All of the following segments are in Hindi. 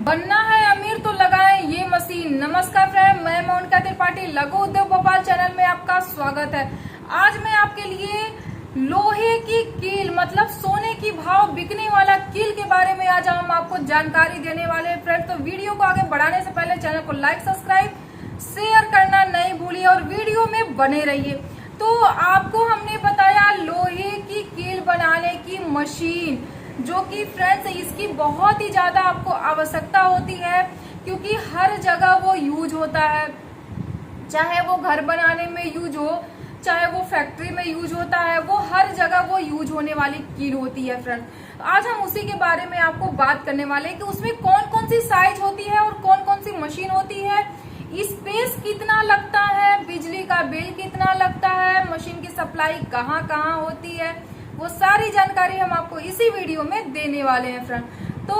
बनना है अमीर तो लगाएं ये मशीन। नमस्कार फ्रेंड, मैं मोनिका त्रिपाठी, लघु उद्योग भोपाल चैनल में आपका स्वागत है। आज मैं आपके लिए लोहे की कील मतलब सोने की भाव बिकने वाला कील के बारे में आज हम आपको जानकारी देने वाले हैं फ्रेंड। तो वीडियो को आगे बढ़ाने से पहले चैनल को लाइक, सब्सक्राइब, शेयर करना नहीं भूलिए और वीडियो में बने रहिए। तो आपको हमने बताया लोहे की कील बनाने की मशीन, जो कि फ्रेंड्स इसकी बहुत ही ज्यादा आपको आवश्यकता होती है, क्योंकि हर जगह वो यूज होता है। चाहे वो घर बनाने में यूज हो, चाहे वो फैक्ट्री में यूज होता है, वो हर जगह वो यूज होने वाली कील होती है फ्रेंड्स। आज हम उसी के बारे में आपको बात करने वाले हैं कि उसमें कौन कौन सी साइज होती है और कौन कौन सी मशीन होती है, स्पेस कितना लगता है, बिजली का बिल कितना लगता है, मशीन की सप्लाई कहाँ कहाँ होती है, वो सारी जानकारी हम आपको इसी वीडियो में देने वाले हैं फ्रेंड। तो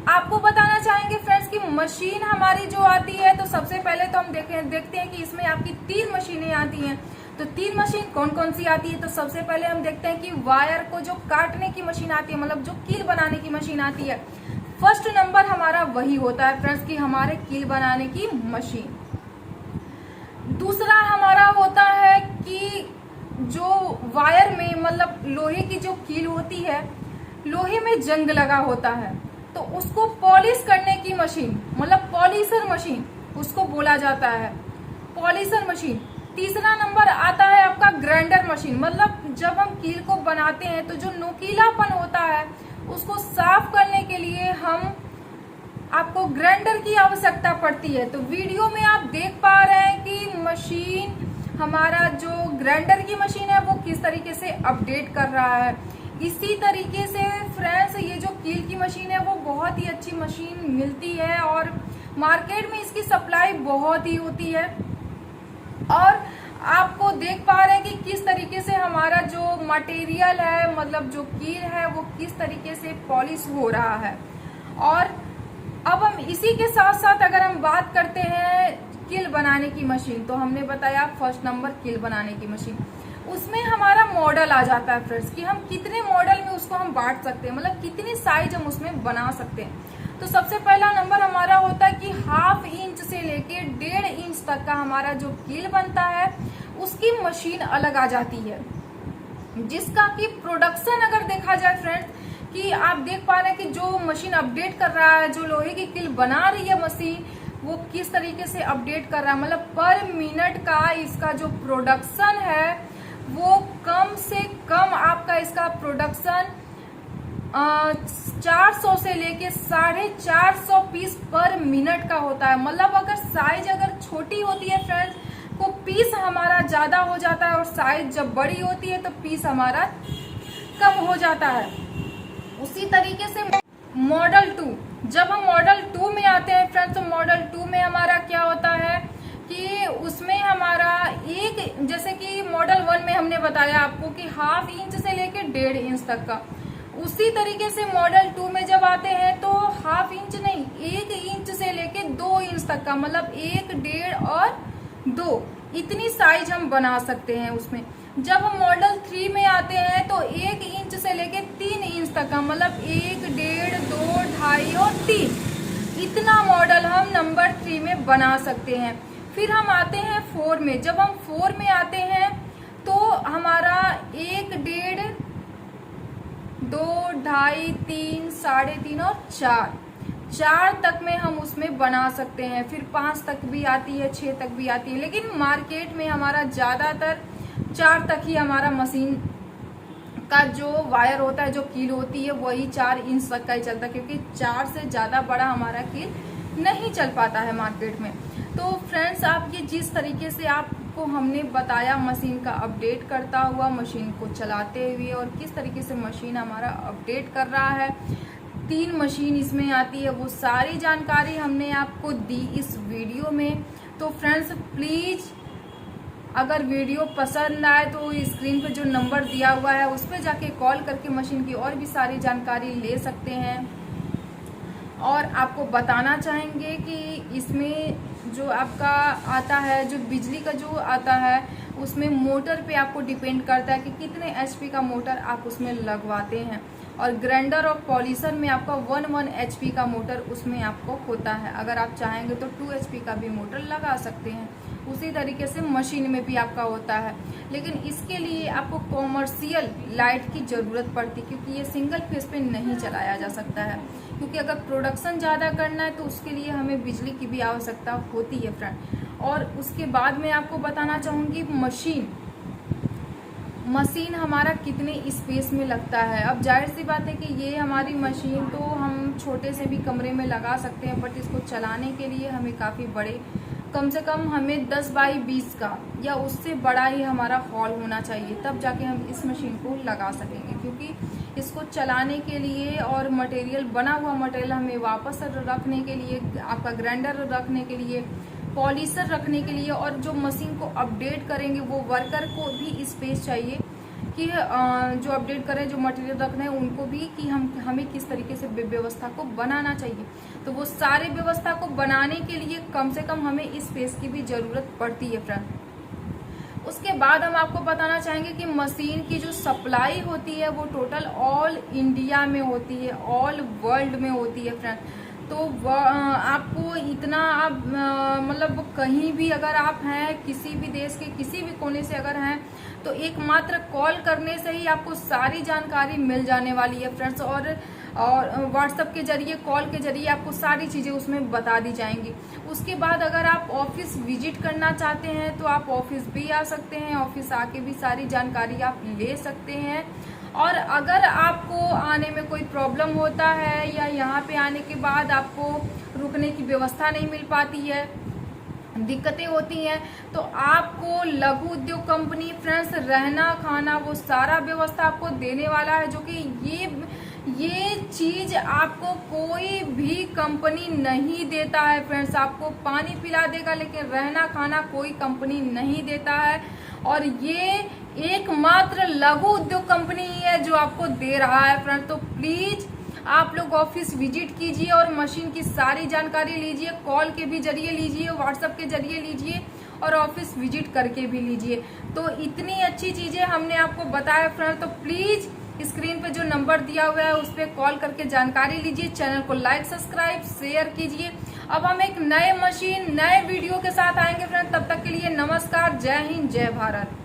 आपको बताना चाहेंगे फ्रेंड्स कि मशीन हमारी जो आती है, तो सबसे पहले तो हम देखते हैं कि इसमें आपकी 3 मशीनें आती हैं। तो 3 मशीन कौन कौन सी आती है, तो सबसे पहले हम देखते हैं कि वायर को जो काटने की मशीन आती है, मतलब जो कील बनाने की मशीन आती है, फर्स्ट नंबर हमारा वही होता है फ्रेंड्स कि हमारे कील बनाने की मशीन। दूसरा हमारा होता है कि जो वायर में मतलब लोहे की जो कील होती है, लोहे में जंग लगा होता है, तो उसको पॉलिश करने की मशीन मतलब पॉलिशर मशीन उसको बोला जाता है, पॉलिशर मशीन। तीसरा नंबर आता है आपका ग्राइंडर मशीन, मतलब जब हम कील को बनाते हैं तो जो नुकीलापन होता है उसको साफ करने के लिए हम आपको ग्राइंडर की आवश्यकता पड़ती है। तो वीडियो में आप देख पा रहे हैं कि मशीन हमारा जो ग्राइंडर की मशीन है वो किस तरीके से अपडेट कर रहा है। इसी तरीके से फ्रेंड्स ये जो कील की मशीन है वो बहुत ही अच्छी मशीन मिलती है और मार्केट में इसकी सप्लाई बहुत ही होती है। और आपको देख पा रहे हैं कि किस तरीके से हमारा जो मटेरियल है मतलब जो कील है वो किस तरीके से पॉलिश हो रहा है। और अब हम इसी के साथ साथ अगर हम बात करते हैं कील बनाने की मशीन, तो हमने बताया फर्स्ट नंबर कील बनाने की मशीन। उसमें हमारा मॉडल आ जाता है फ्रेंड्स कि हम कितने मॉडल में उसको हम बांट सकते हैं, मतलब कितनी साइज हम उसमें बना सकते हैं। तो सबसे पहला नंबर हमारा होता है कि 1/2 इंच से लेके 1.5 इंच तक का हमारा जो कील बनता है उसकी मशीन अलग आ जाती है, जिसका कि प्रोडक्शन अगर देखा जाए फ्रेंड्स कि आप देख पा रहे हैं कि जो मशीन अपडेट कर रहा है, जो लोहे की कील बना रही है मशीन, वो किस तरीके से अपडेट कर रहा है, मतलब पर मिनट का इसका जो प्रोडक्शन है वो कम से कम आपका इसका प्रोडक्शन 400 से लेके 450 पीस पर मिनट का होता है। मतलब अगर साइज अगर छोटी होती है फ्रेंड्स तो पीस हमारा ज्यादा हो जाता है, और साइज जब बड़ी होती है तो पीस हमारा कम हो जाता है। उसी तरीके से मॉडल 2, जब हम मॉडल 2 में आते हैं फ्रेंड्स, तो मॉडल 2 में हमारा क्या होता है कि उसमें हमारा एक, जैसे कि मॉडल 1 में हमने बताया आपको कि 1/2 इंच से लेके 1.5 इंच तक का, उसी तरीके से मॉडल 2 में जब आते हैं तो 1/2 इंच नहीं 1 इंच से लेके 2 इंच तक का, मतलब 1, 1.5 और 2 इतनी साइज हम बना सकते हैं उसमें। जब हम मॉडल 3 में आते हैं तो 1 इंच से लेके 3 इंच तक का, मतलब 1, 1.5, 2, 2.5 और 3 इतना मॉडल हम नंबर 3 में बना सकते हैं। फिर हम आते हैं 4 में। जब हम 4 में आते हैं तो हमारा 1, 1.5, 2, 2.5, 3, 3.5 और 4 तक में हम उसमें बना सकते हैं। फिर 5 तक भी आती है, 6 तक भी आती है, लेकिन मार्केट में हमारा ज्यादातर 4 तक ही हमारा मशीन का जो वायर होता है, जो कील होती है, वही 4 इंच तक का ही चलता है, क्योंकि 4 से ज्यादा बड़ा हमारा कील नहीं चल पाता है मार्केट में। तो फ्रेंड्स आप ये जिस तरीके से आपको हमने बताया मशीन का अपडेट करता हुआ, मशीन को चलाते हुए, और किस तरीके से मशीन हमारा अपडेट कर रहा है, 3 मशीन इसमें आती है, वो सारी जानकारी हमने आपको दी इस वीडियो में। तो फ्रेंड्स प्लीज अगर वीडियो पसंद आए तो स्क्रीन पे जो नंबर दिया हुआ है उस पर जाके कॉल करके मशीन की और भी सारी जानकारी ले सकते हैं। और आपको बताना चाहेंगे कि इसमें जो आपका आता है, जो बिजली का जो आता है, उसमें मोटर पे आपको डिपेंड करता है कि कितने एचपी का मोटर आप उसमें लगवाते हैं। और ग्राइंडर और पॉलिशर में आपका 1 HP का मोटर उसमें आपको होता है। अगर आप चाहेंगे तो 2 HP का भी मोटर लगा सकते हैं। उसी तरीके से मशीन में भी आपका होता है, लेकिन इसके लिए आपको कॉमर्शियल लाइट की ज़रूरत पड़ती है, क्योंकि ये सिंगल फेस पे नहीं चलाया जा सकता है। क्योंकि अगर प्रोडक्शन ज़्यादा करना है तो उसके लिए हमें बिजली की भी आवश्यकता होती है फ्रेंड। और उसके बाद मैं आपको बताना चाहूँगी मशीन हमारा कितने स्पेस में लगता है। अब जाहिर सी बात है कि ये हमारी मशीन तो हम छोटे से भी कमरे में लगा सकते हैं, बट इसको चलाने के लिए हमें काफ़ी बड़े, कम से कम हमें 10 बाई 20 का या उससे बड़ा ही हमारा हॉल होना चाहिए, तब जाके हम इस मशीन को लगा सकेंगे। क्योंकि इसको चलाने के लिए और मटेरियल, बना हुआ मटेरियल हमें वापस रखने के लिए, आपका ग्राइंडर रखने के लिए, पॉलिशर रखने के लिए, और जो मशीन को अपडेट करेंगे वो वर्कर को भी स्पेस चाहिए कि जो अपडेट करें, जो मटेरियल रखना है उनको भी, कि हमें किस तरीके से व्यवस्था को बनाना चाहिए। तो वो सारी व्यवस्था को बनाने के लिए कम से कम हमें स्पेस की भी ज़रूरत पड़ती है फ्रेंड। उसके बाद हम आपको बताना चाहेंगे कि मशीन की जो सप्लाई होती है वो टोटल ऑल इंडिया में होती है, ऑल वर्ल्ड में होती है फ्रेंड। तो आपको इतना, आप मतलब कहीं भी अगर आप हैं, किसी भी देश के किसी भी कोने से अगर हैं, तो एकमात्र कॉल करने से ही आपको सारी जानकारी मिल जाने वाली है फ्रेंड्स। और व्हाट्सएप के जरिए, कॉल के जरिए आपको सारी चीज़ें उसमें बता दी जाएंगी। उसके बाद अगर आप ऑफिस विजिट करना चाहते हैं तो आप ऑफिस भी आ सकते हैं, ऑफिस आके भी सारी जानकारी आप ले सकते हैं। और अगर आपको आने में कोई प्रॉब्लम होता है या यहाँ पे आने के बाद आपको रुकने की व्यवस्था नहीं मिल पाती है, दिक्कतें होती हैं, तो आपको लघु उद्योग कंपनी फ्रेंड्स रहना खाना वो सारा व्यवस्था आपको देने वाला है, जो कि ये चीज आपको कोई भी कंपनी नहीं देता है फ्रेंड्स। आपको पानी पिला देगा, लेकिन रहना खाना कोई कंपनी नहीं देता है। और ये एकमात्र लघु उद्योग कंपनी ही है जो आपको दे रहा है फ्रेंड। तो प्लीज आप लोग ऑफिस विजिट कीजिए और मशीन की सारी जानकारी लीजिए, कॉल के भी जरिए लीजिए, व्हाट्सएप के जरिए लीजिए, और ऑफिस विजिट करके भी लीजिए। तो इतनी अच्छी चीजें हमने आपको बताया फ्रेंड। तो प्लीज स्क्रीन पे जो नंबर दिया हुआ है उस पर कॉल करके जानकारी लीजिए। चैनल को लाइक, सब्सक्राइब, शेयर कीजिए। अब हम एक नए मशीन, नए वीडियो के साथ आएंगे फ्रेंड। तब तक के लिए नमस्कार, जय हिंद, जय भारत।